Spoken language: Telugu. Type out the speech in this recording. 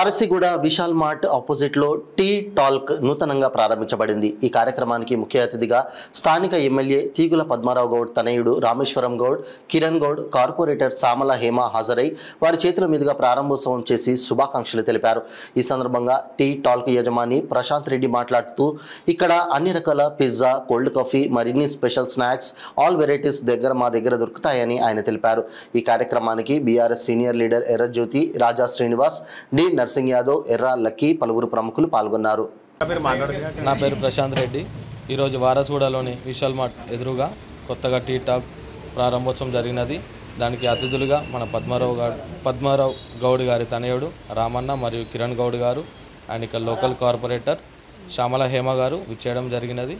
ఆర్సిగూడ విశాల్ మార్ట్ ఆపోజిట్ లో టీ టాల్క్ నూతనంగా ప్రారంభించబడింది। ఈ కార్యక్రమానికి ముఖ్య అతిథిగా స్థానిక ఎమ్మెల్యే తీగుల పద్మారావు గౌడ్ తనయుడు రామేశ్వరం గౌడ్, కిరణ్ గౌడ్, కార్పొరేటర్ సామల హేమ హాజరై వారి చేతుల మీదుగా ప్రారంభోత్సవం చేసి శుభాకాంక్షలు తెలిపారు। ఈ సందర్భంగా టీ టాల్క్ యజమాని ప్రశాంత్ రెడ్డి మాట్లాడుతూ ఇక్కడ అన్ని రకాల పిజ్జా, కోల్డ్ కాఫీ, మరిన్ని స్పెషల్ స్నాక్స్, ఆల్ వెరైటీస్ మా దగ్గర దొరుకుతాయని ఆయన తెలిపారు। ఈ కార్యక్రమానికి బీఆర్ఎస్ సీనియర్ లీడర్ ఎర్రజ్యోతి, రాజా శ్రీనివాస్, డి నర్సింగ్ యాదవ్, ఎర్ర లక్కీ పలువురు ప్రముఖులు పాల్గొన్నారు। నా పేరు ప్రశాంత్ రెడ్డి। ఈరోజు వారసగూడలోని విశాల్ మార్ట్ ఎదురుగా కొత్తగా టీ టాక్ ప్రారంభోత్సవం జరిగినది। దానికి అతిథులుగా మన పద్మారావు గౌడ్ గారి తనయుడు రామన్న మరియు కిరణ్ గౌడ్ గారు అండ్ ఇక్కడ లోకల్ కార్పొరేటర్ శ్యామల హేమ గారు విచ్చేయడం జరిగినది।